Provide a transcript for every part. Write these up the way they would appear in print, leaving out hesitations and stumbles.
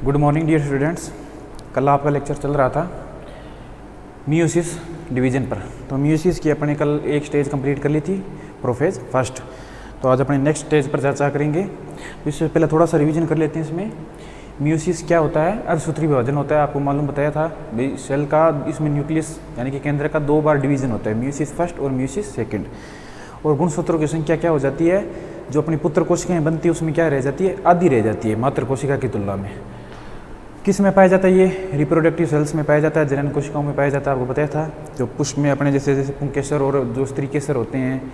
Good morning dear students. कल आपका lecture चल रहा था मियोसिस डिवीज़न पर। तो मियोसिस की अपने कल एक स्टेज कंप्लीट कर ली थी, प्रोफेज फर्स्ट। तो आज अपने नेक्स्ट स्टेज पर चर्चा करेंगे। तो इससे पहले थोड़ा सा रिवीजन कर लेते हैं। इसमें मियोसिस क्या होता है? अर्धसूत्री विभाजन होता है। आपको मालूम बताया था भाई सेल का इसमें न्यूक्लियस यानी कि केंद्र का 2 बार डिवीज़न होता है, मियोसिस फर्स्ट और मियोसिस सेकेंड। और गुणसूत्रों की संख्या क्या हो जाती है? जो अपनी पुत्र कोशिकाएँ बनती है उसमें क्या रह जाती है? आधी रह जाती है मातृ कोशिका की तुलना में। किस में पाया जाता है? ये रिप्रोडक्टिव सेल्स में पाया जाता है, जनन कोशिकाओं में पाया जाता है। आपको बताया था जो पुष्प में अपने जैसे पुंकेसर और जो स्त्री केसर होते हैं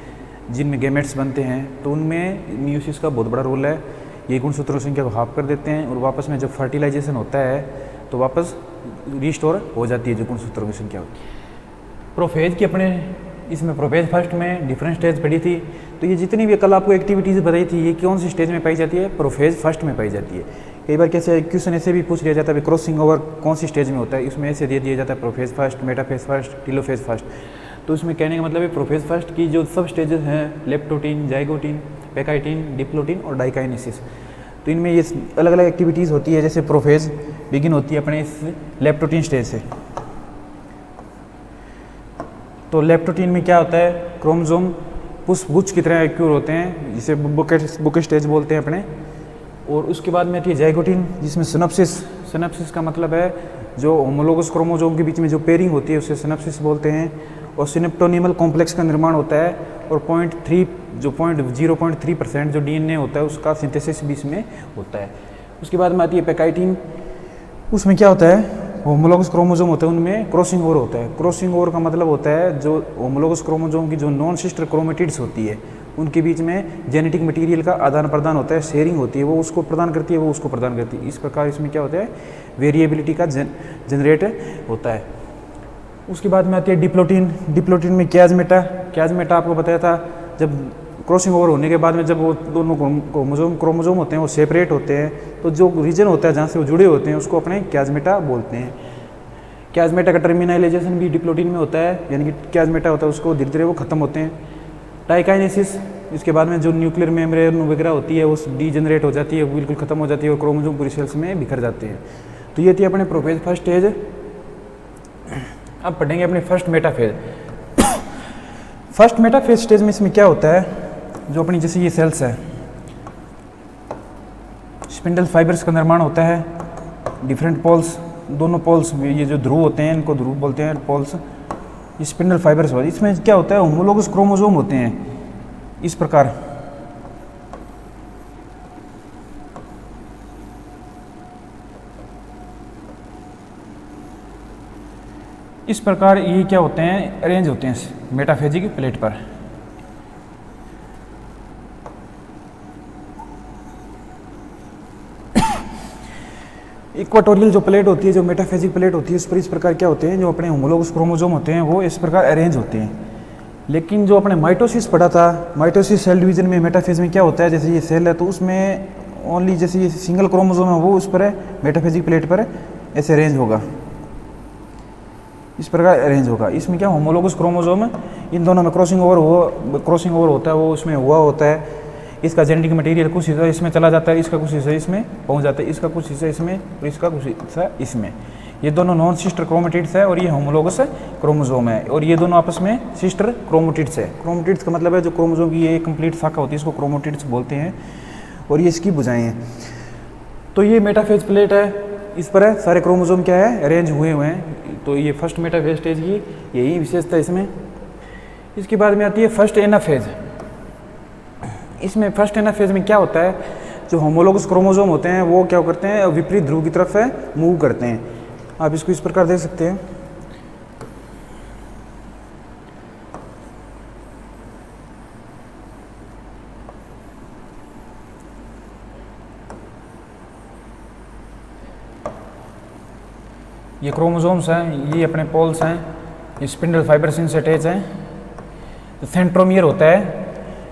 जिनमें गैमेट्स बनते हैं, तो उनमें मियोसिस का बहुत बड़ा रोल है। ये गुणसूत्रों की संख्या को हाफ कर देते हैं और वापस में जब फर्टिलाइजेशन होता है तो वापस रिस्टोर हो जाती है जो गुणसूत्रों की संख्या होती है। प्रोफेज की अपने इसमें प्रोफेज फर्स्ट में डिफरेंट स्टेज पढ़ी थी। तो ये जितनी भी कल आपको एक्टिविटीज़ बताई थी ये कौन सी स्टेज में पाई जाती है? प्रोफेज फर्स्ट में पाई जाती है। कई बार कैसे क्वेश्चन ऐसे भी पूछ लिया जाता है क्रॉसिंग ओवर कौन सी स्टेज में होता है, इसमें ऐसे दे दिया जाता है prophase first, metaphase first, telophase first. तो उसमें कहने का मतलब है प्रोफेज फर्स्ट की जो सब स्टेजेस हैं लेप्टोटीन, जाइगोटीन, पेकाइटीन, डिप्लोटीन और डाइकाइनेसिस, तो इनमें ये अलग अलग एक्टिविटीज़ होती है। जैसे प्रोफेज बिगिन होती है अपने इस लेप्टोटीन स्टेज से। तो लेप्टोटीन में क्या होता है? क्रोमोसोम पुष्पगुच्छ की तरह एक्यूर होते हैं, जिसे बुके स्टेज बोलते हैं अपने। और उसके बाद में आती है जाइगोटीन जिसमें सिनेप्सिस का मतलब है जो होमोलोगस क्रोमोसोम के बीच में जो पेयरिंग होती है उसे सिनेप्सिस बोलते हैं। और सिनेप्टोनिमल कॉम्प्लेक्स का निर्माण होता है और 0.3% जो डीएनए होता है उसका सिंथेसिस भी इसमें होता है। उसके बाद में आती है पेकाइटीन। उसमें क्या होता है? होमोलोगस क्रोमोसोम होते हैं उनमें क्रॉसिंग ओवर होता है। क्रॉसिंग ओवर का मतलब होता है जो होमोलोगस क्रोमोसोम की जो नॉन सिस्टर क्रोमेटिड्स होती है उनके बीच में जेनेटिक मटेरियल का आदान प्रदान होता है, शेयरिंग होती है। वो उसको प्रदान करती है, वो उसको प्रदान करती है। इस प्रकार इसमें क्या होता है? वेरिएबिलिटी का जनरेट होता है। उसके बाद में आती है डिप्लोटीन। डिप्लोटीन में क्याजमेटा आपको बताया था जब क्रॉसिंग ओवर होने के बाद में जब वो दोनों क्रोमोसोम होते हैं वो सेपरेट होते हैं तो जो रीजन होता है जहाँ से वो जुड़े होते हैं उसको अपने क्याजमेटा बोलते हैं। क्याजमेटा का टर्मिनलाइजेशन भी डिप्लोटीन में होता है, यानी कि क्याजमेटा होता है उसको धीरे धीरे वो खत्म होते हैं। डाइकाइनेसिस, इसके बाद में जो न्यूक्लियर मेम्ब्रेन वगैरह होती है वो डीजनरेट हो जाती है, बिल्कुल खत्म हो जाती है और क्रोमोसोम पूरी सेल्स में बिखर जाते हैं। तो ये थी अपने प्रोफेज फर्स्ट स्टेज। अब पढ़ेंगे अपने first metaphase. First metaphase stage में इसमें क्या होता है? जो अपनी जैसे ये सेल्स है, स्पिंडल फाइबर्स का निर्माण होता है। डिफरेंट पोल्स, दोनों पोल्स ये जो ध्रुव होते हैं इनको ध्रुव बोलते हैं पोल्स। ये स्पिंडल फाइबर्स होते हैं। इसमें क्या होता है? होमोलोगस क्रोमोसोम होते हैं इस प्रकार। इस प्रकार ये क्या होते हैं? अरेंज होते हैं मेटाफेजिक प्लेट पर। इक्वाटोरियल जो प्लेट होती है, जो मेटाफेजिक प्लेट होती है, उस पर इस प्रकार क्या होते हैं? जो अपने होमोलोगस क्रोमोसोम होते हैं वो इस प्रकार अरेंज होते हैं। लेकिन जो अपने माइटोसिस पढ़ा था, माइटोसिस सेल डिवीजन में मेटाफेज में क्या होता है? जैसे ये सेल है तो उसमें ओनली जैसे ये सिंगल क्रोमोसोम है वो उस पर है मेटाफेजिक प्लेट पर ऐसे अरेंज होगा, इस प्रकार अरेंज होगा। इसमें क्या होमोलोगस क्रोमोसोम है, इन दोनों में क्रॉसिंग ओवर होता है, वो उसमें हुआ होता है। इसका जेनेटिक मटेरियल कुछ हिस्सा इसमें चला जाता है, इसका कुछ हिस्सा इसमें पहुंच जाता है, इसका कुछ हिस्सा इसमें और इसका कुछ हिस्सा इसमें। ये दोनों नॉन सिस्टर क्रोमेटिड्स है और ये होमोलोगस क्रोमोसोम है और ये दोनों आपस में सिस्टर क्रोमेटिड्स है। क्रोमेटिड्स का मतलब है जो क्रोमोसोम की ये कंप्लीट शाखा होती है इसको क्रोमेटिड्स बोलते हैं और ये इसकी भुजाएं हैं। तो ये मेटाफेज प्लेट है, इस पर है सारे क्रोमोसोम क्या है? अरेंज हुए हैं। तो ये फर्स्ट मेटाफेज स्टेज की यही विशेषता है इसमें। इसके बाद में आती है फर्स्ट एनाफेज। इसमें फर्स्ट एनाफेज में क्या होता है? जो होमोलोगस क्रोमोसोम होते हैं वो क्या करते हैं? विपरीत ध्रुव की तरफ है मूव करते हैं। आप इसको इस प्रकार देख सकते हैं। ये क्रोमोसोम्स हैं, ये अपने पोल्स हैं, ये स्पिंडल फाइबर्स इनसे अटैच हैं। तो सेंट्रोमियर होता है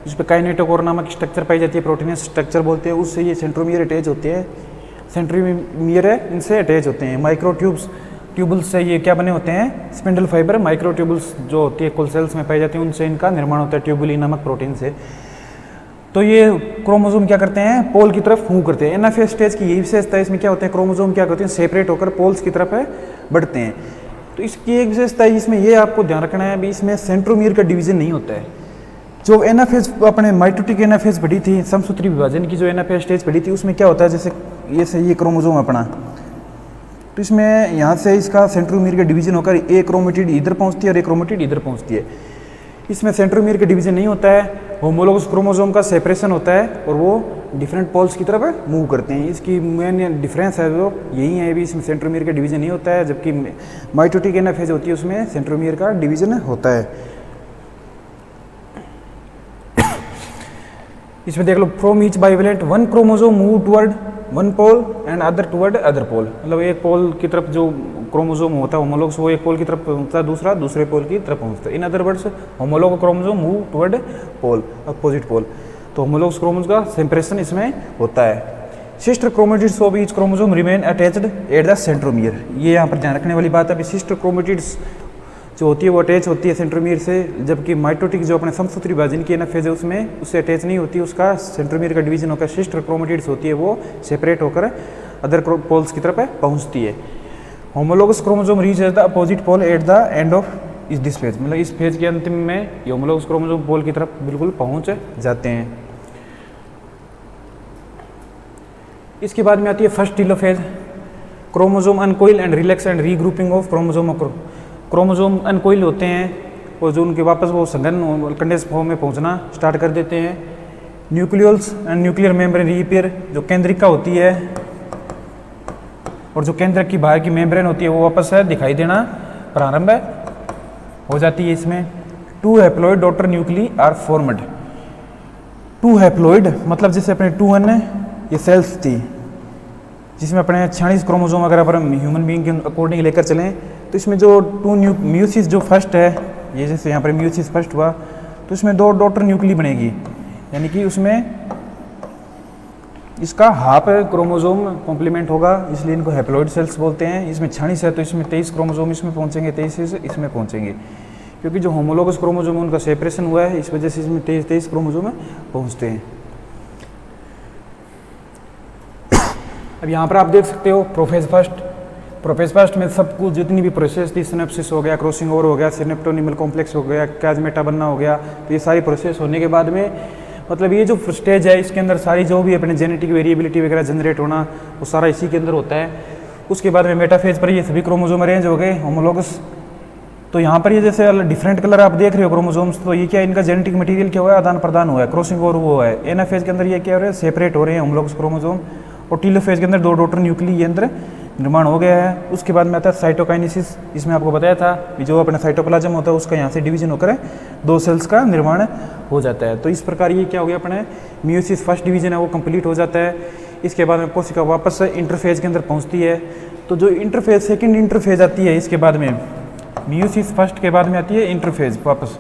जिस पर काइनेटोकोर नामक स्ट्रक्चर पाई जाती है, प्रोटीनस स्ट्रक्चर बोलते हैं, उससे ये सेंट्रोमियर अटैच होते हैं। सेंट्रोमियर है इनसे अटैच होते हैं। माइक्रो ट्यूबल्स से ये क्या बने होते हैं? Spindle fibre. माइक्रो ट्यूबल्स जो होती है कुल सेल्स में पाई जाती है उनसे इनका निर्माण होता है ट्यूबुलिन नामक प्रोटीन से। तो ये क्रोमोसोम क्या करते हैं, पोल की तरफ मूव करते हैं। एनाफेज स्टेज की यही विशेषता है, इसमें क्या होते हैं, क्रोमोसोम क्या करते हैं, सेपरेट होकर पोल्स की तरफ बढ़ते हैं। तो इसकी एक विशेषता है, इसमें ये आपको ध्यान रखना है, अभी इसमें सेंट्रोमियर का डिवीजन नहीं होता है। जो एनाफेज अपने माइटोटिक एनाफेज बढ़ी थी, समसूत्री विभाजन की जो एनाफेज स्टेज बढ़ी थी, उसमें क्या होता है, जैसे ये से ये क्रोमोसोम अपना, तो इसमें यहाँ से इसका सेंट्रोमियर का डिवीजन होकर एक क्रोमेटिड इधर पहुँचती है और एक क्रोमेटिड इधर पहुँचती है। इसमें सेंट्रोमियर का डिवीजन नहीं होता है, होमोलोगस क्रोमोसोम का सेपरेशन होता है और वो डिफरेंट पोल्स की तरफ मूव करते हैं। इसकी मेन डिफरेंस है जो यही है, भी इसमें सेंट्रोमियर का डिवीजन नहीं होता है, जबकि माइटोटिक एनाफेज होती है उसमें सेंट्रोमियर का डिवीजन होता है। इसमें देख लो, from each bivalent one chromosome move toward one pole and other toward other pole, मतलब एक पोल की तरफ जो क्रोमोसोम होता है होमोलोगस, वो एक पोल की तरफ पहुंचता है, दूसरा दूसरे पोल की तरफ पहुंचता है। In other words homologue chromosome move toward pole, opposite pole. तो होमोलोगस क्रोमोसोम का सेपरेशन इसमें होता है। Sister chromatids of each chromosome remain attached at the centromere, ये यहाँ पर ध्यान रखने वाली बात है। सिस्टर क्रोमेटिड्स जो होती है वो अटैच होती है सेंट्रोमियर से, जबकि माइटोटिक जो अपने समसूत्री विभाजन की एनाफेज है उसमें उससे अटैच नहीं होती, उसका सेंट्रोमियर का डिवीजन होकर सिस्टर क्रोमेटिड्स होती है, वो सेपरेट होकर अदर पोल्स की तरफ पहुंचती है। Homologous chromosome reach at the opposite pole at the end of इस दिस फेज, मतलब इस फेज के अंतिम में ये होमोलोगस क्रोमोसोम पोल की तरफ बिल्कुल पहुंच जाते हैं। इसके बाद में आती है first telophase, chromosome uncoil and relax and regrouping of chromosome. Chromosome uncoil होते हैं और जो उनके वापस वो संघन कंडेंस फॉर्म में पहुंचना स्टार्ट कर देते हैं। न्यूक्लियोल्स एंड न्यूक्लियर मेम्ब्रेन रीअपीयर, जो केंद्रिका होती है और जो केंद्रक की बाहर की मेम्ब्रेन होती है वो वापस दिखाई देना प्रारंभ हो जाती है। इसमें 2 haploid daughter nuclei are formed. 2 haploid मतलब जैसे अपने 2n ये सेल्स थी, जिसमें अपने 46 क्रोमोसोम अगर अपन ह्यूमन बीइंग के अकॉर्डिंग लेकर चलें, तो इसमें जो 2 म्यूसिस जो फर्स्ट है, ये जैसे यहाँ पर म्यूसिस फर्स्ट हुआ, तो इसमें 2 डॉटर न्यूक्ली बनेगी, यानी कि उसमें इसका हाफ क्रोमोसोम कॉम्प्लीमेंट होगा, इसलिए इनको हैप्लॉइड सेल्स बोलते हैं। इसमें 46 है तो इसमें 23 क्रोमोसोम इसमें पहुँचेंगे, 23 इसमें पहुँचेंगे, क्योंकि जो होमोलोगस क्रोमोसोम है उनका सेपरेशन हुआ है, इस वजह से इसमें 23 क्रोमोसोम पहुँचते हैं। अब यहाँ पर आप देख सकते हो प्रोफेज फर्स्ट में सब कुछ जितनी भी प्रोसेस थी, सिनेप्सिस हो गया, क्रॉसिंग ओवर हो गया, सिनेप्टोनिमल कॉम्प्लेक्स हो गया, कैजमेटा बनना हो गया, तो ये सारी प्रोसेस होने के बाद में मतलब ये जो स्टेज है इसके अंदर सारी जो भी अपने जेनेटिक वेरिएबिलिटी वगैरह जनरेट होना वो सारा इसी के अंदर होता है। उसके बाद में मेटाफेज पर ये सभी क्रोमोसोम अरेंज हो गए होमोलोगस। तो यहाँ पर ये जैसे डिफरेंट कलर आप देख रहे हो क्रोमोसोम्स, तो ये क्या इनका जेनेटिक मटेरियल क्या हुआ है, आदान प्रदान हुआ है, क्रॉसिंग ओवर हुआ है। एनाफेज के अंदर ये क्या हो रहा है, सेपरेट हो रहे हैं होमोलोगस क्रोमोसोम, और टीलोफेज के अंदर 2 डॉटर न्यूक्ली ये अंदर निर्माण हो गया है। उसके बाद में आता है साइटोकाइनेसिस, इसमें आपको बताया था कि जो अपना साइटोप्लाज्म होता है उसका यहाँ से डिवीजन होकर 2 सेल्स का निर्माण हो जाता है। तो इस प्रकार ये क्या हो गया, अपने म्यूसिस फर्स्ट डिवीजन है वो कंप्लीट हो जाता है। इसके बाद में कोशिका वापस इंटरफेज के अंदर पहुँचती है। तो जो इंटरफेज सेकेंड इंटरफेज आती है, इसके बाद में म्यूसिस फर्स्ट के बाद में आती है इंटरफेज वापस,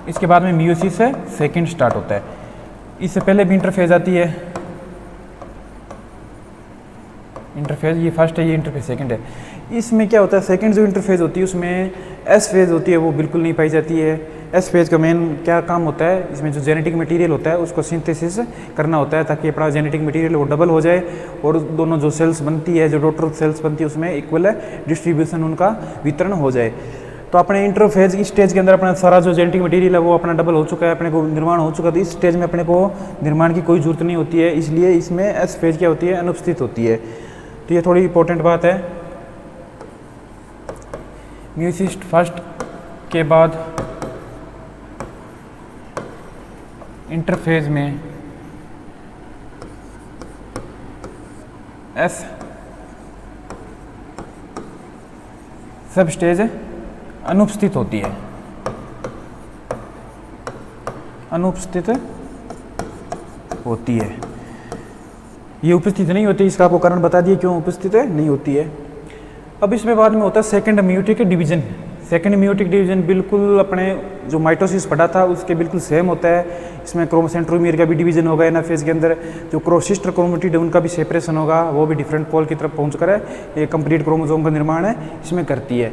इसके बाद में म्यूसिस है सेकेंड स्टार्ट होता है। इससे पहले भी इंटरफेज आती है, इंटरफेज ये फर्स्ट है, ये इंटरफेज सेकंड है। इसमें क्या होता है, सेकंड जो इंटरफेज होती है उसमें एस फेज होती है वो बिल्कुल नहीं पाई जाती है। एस फेज का मेन क्या काम होता है, इसमें जो जेनेटिक मटेरियल होता है उसको सिंथेसिस करना होता है, ताकि अपना जेनेटिक मटेरियल वो डबल हो जाए और दोनों जो सेल्स बनती है, जो डॉटर सेल्स बनती है, उसमें इक्वल डिस्ट्रीब्यूशन उनका वितरण हो जाए। तो अपने इंटरफेज इस स्टेज के अंदर अपना सारा जो जेनेटिक मटेरियल है वो अपना डबल हो चुका है, अपने को निर्माण हो चुका है। तो इस स्टेज में अपने को निर्माण की कोई जरूरत नहीं होती है, इसलिए इसमें एस फेज क्या होती है, अनुपस्थित होती है। तो ये थोड़ी इंपॉर्टेंट बात है। म्यूसिस फर्स्ट के बाद इंटरफेज में एस सब स्टेज अनुपस्थित होती है, अनुपस्थित होती है। ये उपस्थित नहीं होती, इसका आपको कारण बता दिए क्यों उपस्थित नहीं होती है। अब इसमें बाद में होता है second meiotic division. Second meiotic division बिल्कुल अपने जो माइटोसिस पढ़ा था उसके बिल्कुल सेम होता है। इसमें क्रोमोसेंट्रोमियर का भी डिवीजन होगा एनाफेज के अंदर, जो सिस्टर क्रोमेटिड है उनका भी सेपरेशन होगा, वो भी डिफरेंट पोल की तरफ पहुँच कर ये कंप्लीट क्रोमोसोम का निर्माण है इसमें करती है।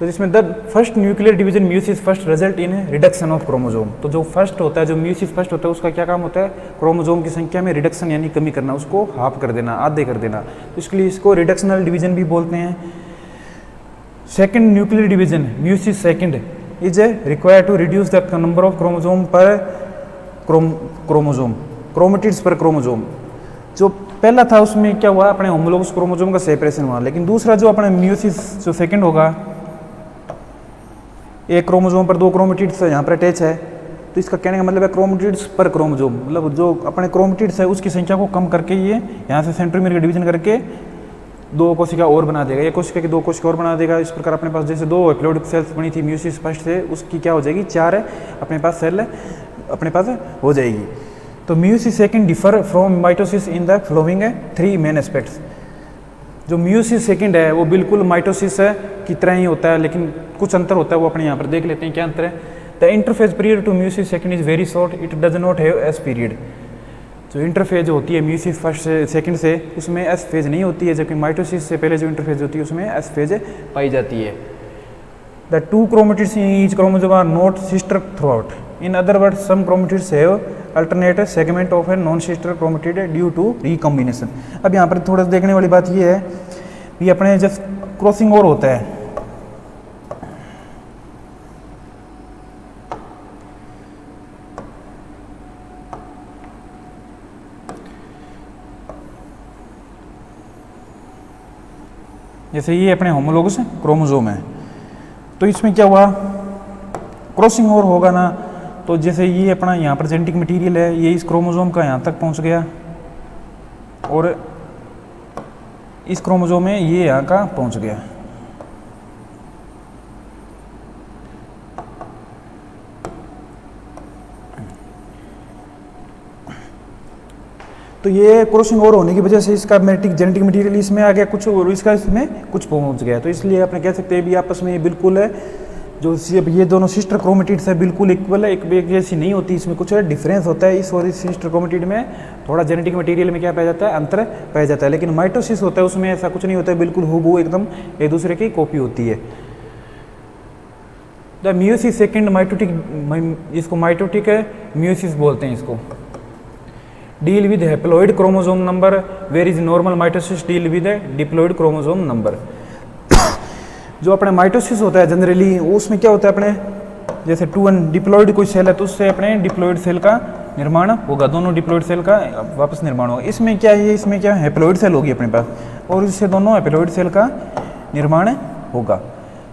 तो जिसमें the first nuclear division meiosis first result in reduction of chromosome. तो जो फर्स्ट होता है, जो म्यूसिस फर्स्ट होता है, उसका क्या काम होता है, क्रोमोजोम की संख्या में रिडक्शन यानी कमी करना, उसको हाफ कर देना, आधे कर देना। तो इसके लिए इसको रिडक्शनल डिवीजन भी बोलते हैं। Second nuclear division meiosis second is required to reduce the number of chromosome per chromosome chromatids per chromosome. जो पहला था उसमें क्या हुआ, अपने होमोलोगस क्रोमोजोम का सेपरेशन हुआ, लेकिन दूसरा जो अपने म्यूसिस जो सेकंड होगा, एक क्रोमोजोम पर 2 क्रोमेटिड्स यहाँ पर अटैच है, तो इसका कहने का मतलब है क्रोमेटिड्स पर क्रोमोजोम, मतलब जो अपने क्रोमेटिड्स है उसकी संख्या को कम करके ये यहाँ से सेंट्रोमियर का डिवीजन करके 2 कोशिका और बना देगा, एक कोशिका की 2 कोशिका और बना देगा। इस प्रकार अपने पास जैसे 2 हैप्लोइड सेल्स बनी थी म्यूसिस फर्स्ट से, उसकी क्या हो जाएगी, 4 अपने पास सेल अपने पास हो जाएगी। तो meiosis second differ from mitosis in the flowing 3 main aspects. जो म्यूसिस सेकंड है वो बिल्कुल माइटोसिस की तरह ही होता है, लेकिन कुछ अंतर होता है, वो अपने यहाँ पर देख लेते हैं क्या अंतर है। The interphase period to meiosis second is very short, it does not have S period. जो इंटरफेज होती है म्यूसिस फर्स्ट से सेकंड से, उसमें एस फेज नहीं होती है, जबकि माइटोसिस से पहले जो इंटरफेज होती है उसमें एस फेज पाई जाती है। The 2 chromatids in each chromosome are not sister throughout. In other word some chromatids have alternate segment of a non sister chromatid due to recombination. अब यहाँ पर थोड़ा देखने वाली बात ये है, ये अपने जब क्रॉसिंग ओवर होता है, जैसे ये अपने होमोलोगस क्रोमोसोम है, तो इसमें क्या हुआ, क्रॉसिंग ओवर होगा ना, तो जैसे ये अपना यहाँ पर जेनेटिक मटेरियल है, ये इस क्रोमोसोम का यहाँ तक पहुँच गया और इस क्रोमोसोम में ये यहाँ का पहुँच गया। तो ये क्रॉसिंग ओवर होने की वजह से इसका जेनेटिक मटेरियल इसमें आ गया कुछ और इसका इसमें कुछ पहुंच गया, तो इसलिए अपने कह सकते हैं भी आपस में बिल्कुल है, जो ये दोनों सिस्टर क्रोमेटिड्स है बिल्कुल इक्वल है, एक जैसी नहीं होती, इसमें कुछ डिफरेंस होता है। इस और इस सिस्टर क्रोमेटिड में थोड़ा जेनेटिक मटेरियल में क्या पाया जाता है, अंतर पाया जाता है, लेकिन माइटोसिस होता है उसमें ऐसा कुछ नहीं होता है, बिल्कुल हूबहू एकदम एक दूसरे की कॉपी होती है। द म्यूसिस सेकेंड माइटोटिक, इसको माइटोटिक म्यूसिस बोलते हैं इसको। Deal with haploid chromosome number where is normal mitosis deal with diploid chromosome number. जो अपने माइटोसिस होता है जनरली उसमें क्या होता है, अपने जैसे 2n डिप्लॉइड कोई सेल है तो उससे अपने डिप्लॉइड सेल का निर्माण होगा, दोनों डिप्लॉइड सेल का वापस निर्माण होगा। इसमें क्या है, इसमें क्या हैप्लॉइड सेल होगी अपने पास और इससे दोनों हैप्लॉइड सेल का निर्माण होगा।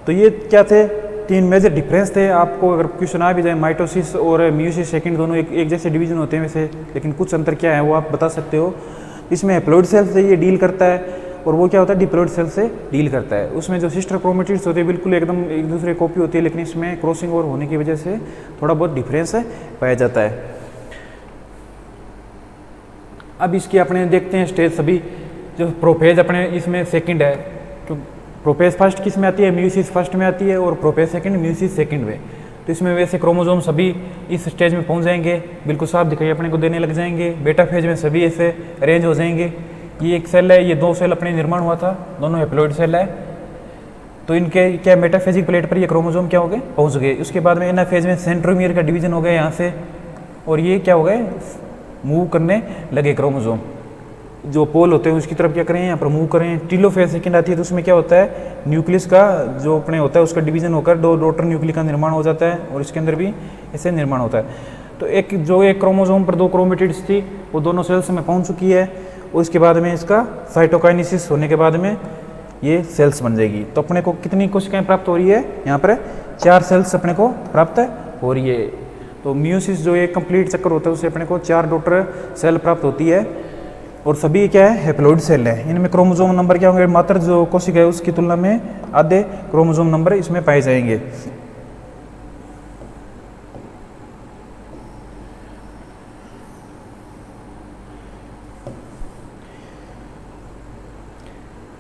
तो ये क्या थे, 3 मेजर डिफरेंस थे। आपको अगर क्वेश्चन आ भी जाए माइटोसिस और म्यूसिस सेकंड दोनों एक जैसे डिवीजन होते हैं वैसे, लेकिन कुछ अंतर क्या है वो आप बता सकते हो। इसमें हैप्लॉइड सेल से ये डील करता है और वो क्या होता है, डिप्लॉइड सेल से डील करता है। उसमें जो सिस्टर क्रोमेटिड्स होते हैं बिल्कुल एकदम एक दूसरे कॉपी होती है, लेकिन इसमें क्रॉसिंग ओवर होने की वजह से थोड़ा बहुत डिफरेंस पाया जाता है। अब इसकी अपने देखते हैं स्टेज सभी। जो प्रोफेज अपने इसमें सेकंड है, तो प्रोफेज फर्स्ट किस में आती है, म्यूसिस फर्स्ट में आती है और प्रोफेज सेकंड म्यूसिस सेकंड में। तो इसमें वैसे क्रोमोसोम सभी इस स्टेज में पहुंच जाएंगे, बिल्कुल साफ दिखाई अपने को देने लग जाएंगे। बेटा फेज में सभी ऐसे अरेंज हो जाएंगे। ये एक सेल है, ये 2 सेल अपने निर्माण हुआ था, दोनों हैप्लॉइड सेल है, तो इनके क्या मेटाफेजिक प्लेट पर ये क्रोमोसोम क्या हो गए, पहुंच गए। उसके बाद में एनाफेज में सेंट्रोमियर का डिवीजन हो गया यहाँ से, और ये क्या हो गए, मूव करने लगे क्रोमोसोम। जो पोल होते हैं उसकी तरफ क्या करें, यहाँ पर मूव करें। टीलोफेज सेकंड आती है तो उसमें क्या होता है, न्यूक्लियस का जो अपने होता है उसका डिवीजन होकर 2 डॉटर न्यूक्लियस का निर्माण हो जाता है और इसके अंदर भी ऐसे निर्माण होता है। तो एक क्रोमोसोम पर 2 क्रोमेटिड्स थी वो दोनों सेल्स में पहुँच चुकी है, और इसके बाद में इसका साइटोकाइनेसिस होने के बाद में ये सेल्स बन जाएगी। तो अपने को कितनी कोशिकाएं प्राप्त हो रही है, यहाँ पर 4 सेल्स अपने को प्राप्त हो रही है। तो म्यूसिस जो एक कंप्लीट चक्कर होता है उससे अपने को 4 डॉटर सेल प्राप्त होती है, और सभी क्या है, हैप्लॉइड सेल है। इनमें क्रोमोसोम नंबर क्या होंगे, मात्र जो कोशिका है उसकी तुलना में आधे क्रोमोसोम नंबर इसमें पाए जाएंगे।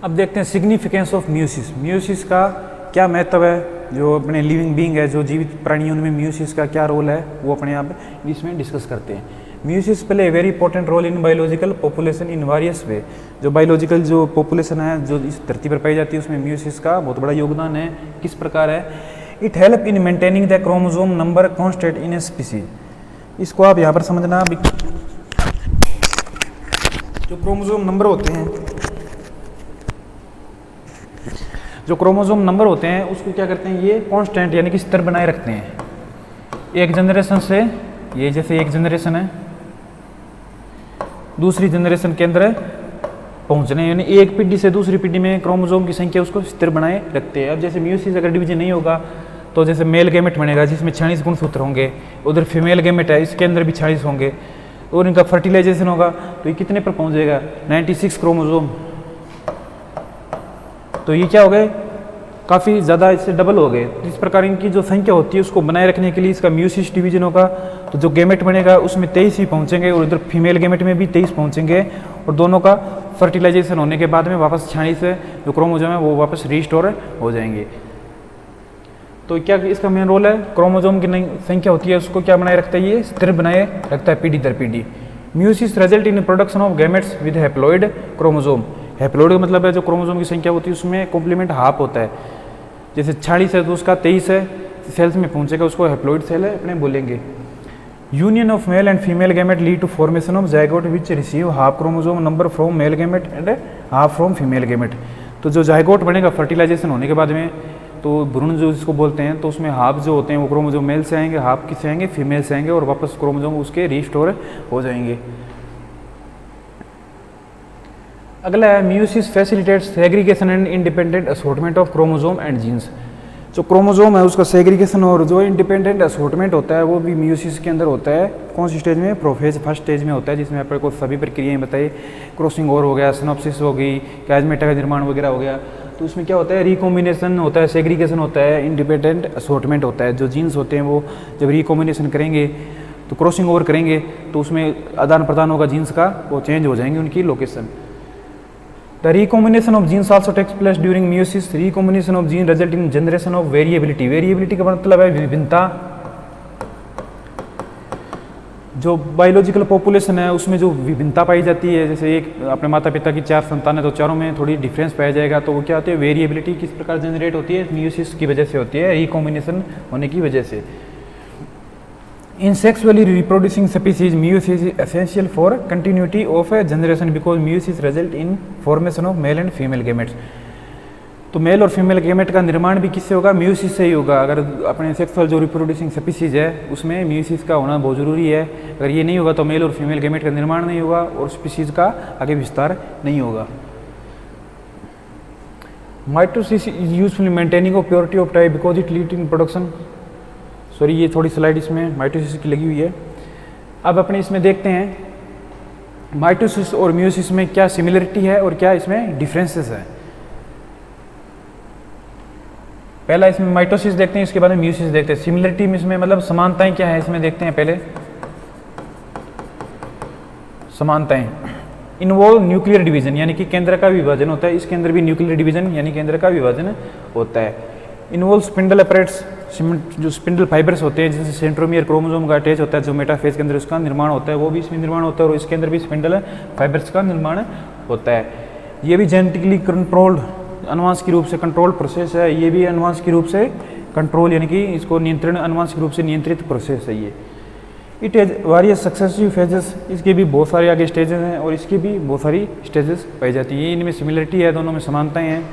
अब देखते हैं सिग्निफिकेंस ऑफ म्यूसिस। म्यूसिस का क्या महत्व है, जो अपने लिविंग बीइंग है, जो जीवित प्राणी उनमें म्यूसिस का क्या रोल है, वो अपने आप इसमें डिस्कस करते हैं। Meiosis play a very important role in biological population in various way. जो बायोलॉजिकल जो पॉपुलेशन है जो इस धरती पर पाई जाती है उसमें म्यूसिस का बहुत बड़ा योगदान है। किस प्रकार है? It help in maintaining the chromosome number constant in a species. इसको आप यहाँ पर समझना, जो क्रोमोसोम नंबर होते हैं, जो क्रोमोसोम नंबर होते हैं उसको क्या करते हैं, ये कांस्टेंट यानी कि स्थिर बनाए रखते हैं एक जनरेशन से। ये जैसे एक जनरेशन है, दूसरी जनरेशन के अंदर पहुंचने, यानी एक पीढ़ी से दूसरी पीढ़ी में क्रोमोसोम की संख्या उसको स्थिर बनाए रखते हैं। अब जैसे म्यूसिस अगर डिवीजन नहीं होगा तो जैसे मेल गैमेट बनेगा जिसमें 46 गुणसूत्र होंगे, उधर फीमेल गैमेट है इसके अंदर भी 46 होंगे, और इनका फर्टिलाइजेशन होगा तो ये कितने पर पहुंच जाएगा, 96 क्रोमोसोम। तो ये क्या हो गए, काफ़ी ज़्यादा इससे डबल हो गए। इस प्रकार इनकी जो संख्या होती है उसको बनाए रखने के लिए इसका म्यूसिस डिवीजन होगा, तो जो गैमेट बनेगा उसमें 23 ही पहुंचेंगे और इधर फीमेल गैमेट में भी 23 पहुंचेंगे, और दोनों का फर्टिलाइजेशन होने के बाद में वापस 46 जो क्रोमोसोम है वो वापस रिस्टोर हो जाएंगे। तो क्या इसका मेन रोल है, क्रोमोसोम की संख्या होती है उसको क्या बनाए रखता है, ये स्थिर बनाए रखता है पीढ़ी दर पीढ़ी। Meiosis result in production of gametes with haploid chromosome. Haploid का मतलब है जो क्रोमोसोम की संख्या होती है उसमें कॉम्प्लीमेंट हाफ होता है, जैसे 46 है तो उसका 23 है सेल्स में पहुंचेगा, उसको हैप्लॉइड सेल है अपने बोलेंगे। Union of male and female gamete lead to formation of zygote which receive half chromosome number from male gamete and half from female gamete. तो जो जाइगोट बनेगा फर्टिलाइजेशन होने के बाद में, तो भ्रूण जो इसको बोलते हैं, तो उसमें हाफ जो होते हैं वो क्रोमोसोम मेल से आएंगे, हाफ किससे आएंगे, फीमेल से आएंगे, और वापस क्रोमोसोम उसके रिस्टोर हो जाएंगे। अगला है meiosis facilitates segregation and independent assortment of chromosome and genes. जो क्रोमोसोम है उसका सेग्रीगेशन और जो इंडिपेंडेंट असॉर्टमेंट होता है वो भी म्यूसिस के अंदर होता है। कौन सी स्टेज में, प्रोफेज फर्स्ट स्टेज में होता है, जिसमें आपको सभी प्रक्रियाएं बताई, क्रॉसिंग ओवर हो गया, सिनॉप्सिस हो गई, कैजमेटा का निर्माण वगैरह हो गया। तो उसमें क्या होता है, रिकॉम्बिनेशन होता है, सेग्रीगेशन होता है, इंडिपेंडेंट असॉर्टमेंट होता है। जो जीन्स होते हैं वो जब रिकॉम्बिनेशन करेंगे तो क्रॉसिंग ओवर करेंगे तो उसमें आदान प्रदान होगा जीन्स का, वो चेंज हो जाएंगे उनकी location. The recombination of genes also takes place during meiosis. Recombination of gene result in generation of variability. Variability का मतलब है विभिन्नता। जो बायोलॉजिकल पॉपुलेशन है उसमें जो विभिन्नता पाई जाती है, जैसे एक अपने माता पिता की 4 संतान है तो चारों में थोड़ी डिफरेंस पाया जाएगा, तो वो क्या होती है, वेरिएबिलिटी किस प्रकार जनरेट होती है, मियोसिस की वजह से होती है, रिकॉम्बिनेशन होने की वजह से। In sexually reproducing species, meiosis is essential for continuity of a generation because meiosis result in formation of male and female gametes. तो मेल और फीमेल गेमेट का निर्माण भी किससे होगा, म्यूसिस से ही होगा। अगर अपने सेक्सुअल जो रिप्रोड्यूसिंग स्पीसीज है उसमें म्यूसिस का होना बहुत ज़रूरी है। अगर ये नहीं होगा तो मेल और फीमेल गेमेट का निर्माण नहीं होगा और स्पीसीज का आगे विस्तार नहीं होगा। Mitosis is useful in maintaining of purity of type because it lead in production. Sorry, ये थोड़ी स्लाइड इसमें माइटोसिस की लगी हुई है। अब अपने इसमें देखते हैं माइटोसिस और म्यूसिस में क्या सिमिलरिटी है और क्या इसमें डिफरेंसेस है। पहला इसमें माइटोसिस देखते हैं, इसके बाद में म्यूसिस देखते हैं। सिमिलरिटी में इसमें मतलब समानताएं क्या है इसमें देखते हैं। पहले समानताएं, इन्वॉल्व न्यूक्लियर डिवीजन यानी कि केंद्र का विभाजन होता है, इसके अंदर भी न्यूक्लियर डिवीजन यानी केंद्र का विभाजन होता है। इन्वॉल्व स्पिंडल अपरेट्स, जो स्पिंडल फाइबर्स होते हैं जिनसे सेंट्रोमियर क्रोमोसोम का अटैच होता है, जो मेटाफेज के अंदर उसका निर्माण होता है वो भी इसमें निर्माण होता है और इसके अंदर भी स्पिंडल फाइबर्स का निर्माण होता है। ये भी जेनेटिकली कंट्रोल्ड अनुवांशिक रूप से कंट्रोल्ड प्रोसेस है। ये भी अनुवांशिक रूप से कंट्रोल यानी कि इसको नियंत्रण अनुवांशिक रूप से नियंत्रित प्रोसेस है ये। It has various successive phases, इसके भी बहुत सारे आगे स्टेजेस हैं और इसकी भी बहुत सारी स्टेजेस पाई जाती है। इनमें सिमिलरिटी है, दोनों में समानताएं हैं।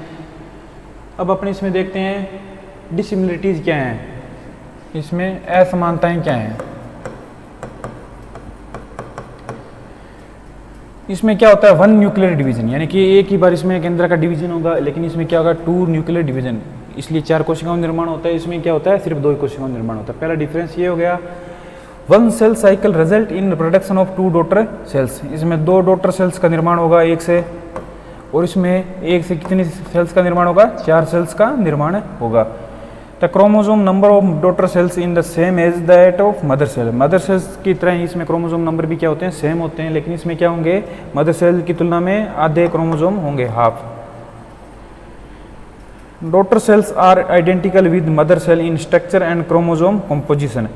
अब अपने इसमें देखते हैं डिसिमिलरिटीज़ क्या हैं, इसमें असमानताएं क्या हैं। इसमें क्या होता है, 1 न्यूक्लियर डिवीजन यानी कि एक ही बार इसमें केंद्र का डिवीजन होगा, लेकिन इसमें क्या होगा 2 न्यूक्लियर डिवीजन, इसलिए 4 कोशिकाओं का निर्माण होता है। इसमें क्या होता है, सिर्फ 2 कोशिकाओं का निर्माण होता है। पहला डिफरेंस ये हो गया, 1 cell cycle result in production of 2 daughter cells. इसमें 2 डॉटर सेल्स का निर्माण होगा एक से, और इसमें एक से कितनी सेल्स का निर्माण होगा, 4 सेल्स का निर्माण होगा। The chromosome number of daughter cells in the same as that of mother cell. Mother cells की तरह ही इसमें क्रोमोसोम नंबर भी क्या होते हैं, सेम होते हैं, लेकिन इसमें क्या होंगे, मदर सेल की तुलना में आधे क्रोमोसोम होंगे, half. Daughter cells are identical with mother cell in structure and chromosome composition.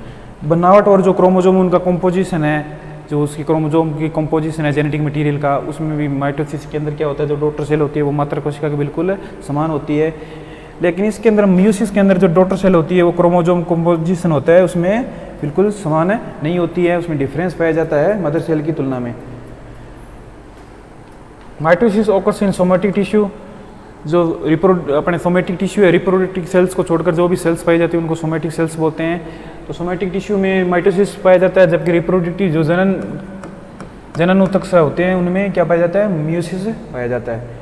बनावट और जो क्रोमोसोम उनका कंपोजिशन है, जो उसकी क्रोमोसोम की कंपोजिशन है जेनेटिक मटेरियल का, उसमें भी माइटोसिस के अंदर क्या होता है, जो डॉटर सेल होती है वो मातृ कोशिका के बिल्कुल समान होती है। लेकिन इसके अंदर मियोसिस के अंदर जो डॉटर सेल होती है वो क्रोमोसोम कंपोजिशन होता है उसमें बिल्कुल समान नहीं होती है, उसमें डिफरेंस पाया जाता है मदर सेल की तुलना में। माइटोसिस ओकर्स इन सोमेटिक टिश्यू, जो अपने सोमेटिक टिश्यू है, रिप्रोडक्टिव सेल्स को छोड़कर जो भी सेल्स पाई जाती है उनको सोमेटिक सेल्स बोलते हैं। तो सोमेटिक टिश्यू में माइटोसिस पाया जाता है, जबकि रिप्रोडक्टिव जो जनन ऊतक होते हैं उनमें क्या पाया जाता है, मियोसिस पाया जाता है।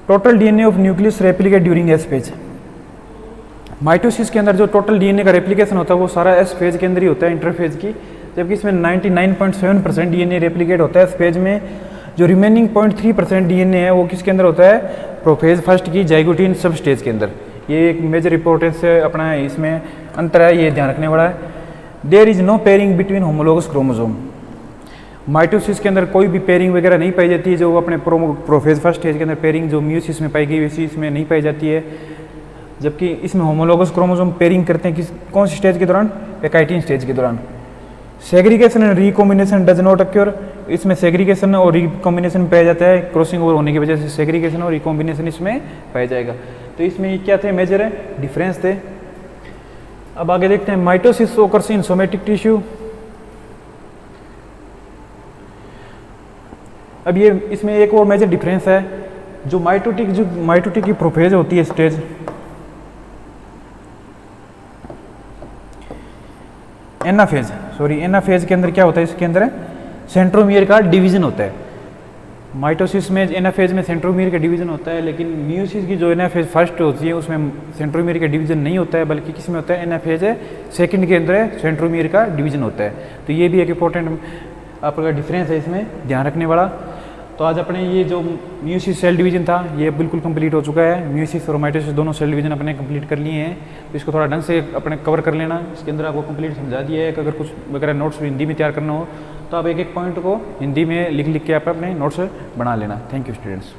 Total DNA of nucleus replicate during S phase. Mitosis के अंदर जो टोटल डीएनए का रेप्लिकेशन होता है वो सारा एस फेज के अंदर ही होता है, इंटरफेज की, जबकि इसमें 99.7% डीएनए रेप्लिकेट होता है एस फेज में। जो रिमेनिंग 0.3% डीएनए है वो किसके अंदर होता है, प्रोफेज फर्स्ट की जाइगोटीन सब स्टेज के अंदर। ये एक मेजर इंपॉर्टेंस है अपना है, इसमें अंतर है, ये ध्यान रखने वाला है। There is no pairing between homologous chromosome. Mitosis के अंदर कोई भी पेयरिंग वगैरह नहीं पाई जाती है, जो अपने प्रोफेज फर्स्ट स्टेज के अंदर पेयरिंग जो मियोसिस में पाई गई वैसी इसमें नहीं पाई जाती है। जबकि इसमें होमोलोगस क्रोमोसोम पेयरिंग करते हैं कौन सी स्टेज के दौरान, एकाइटिन स्टेज के दौरान। Segregation and recombination does not acquire. इसमें सेग्रीगेशन और रिकॉम्बिनेशन पाया जाता है, क्रॉसिंग ओवर होने की वजह से सेग्रीगेशन और रिकॉम्बिनेशन इसमें पाया जाएगा। तो इसमें ये क्या थे, मेजर है डिफरेंस थे। अब आगे देखते हैं माइटोसिस ओकर्स इन सोमेटिक टिश्यू। अब ये इसमें एक और मेजर डिफरेंस है, जो माइटोटिक की प्रोफेज होती है स्टेज, एनाफेज के अंदर क्या होता है, इसके अंदर सेंट्रोमियर का डिवीजन होता है। माइटोसिस में एनाफेज में सेंट्रोमियर का डिवीजन होता है, लेकिन मियोसिस की जो एनाफेज फर्स्ट होती है उसमें सेंट्रोमियर का डिवीजन नहीं होता है, बल्कि किस में होता है, एनाफेज है सेकंड के अंदर सेंट्रोमियर का डिवीजन होता है। तो ये भी एक इंपॉर्टेंट आपका डिफरेंस है इसमें ध्यान रखने वाला। तो आज अपने ये जो मियोसिस सेल डिवीजन था ये बिल्कुल कंप्लीट हो चुका है। मियोसिस और माइटोसिस दोनों सेल डिवीजन अपने कंप्लीट कर लिए हैं, तो इसको थोड़ा ढंग से अपने कवर कर लेना। इसके अंदर आपको कंप्लीट समझा दिया है कि अगर कुछ वगैरह नोट्स हिंदी में तैयार करना हो तो आप एक एक पॉइंट को हिंदी में लिख के आप अपने नोट्स बना लेना। Thank you students.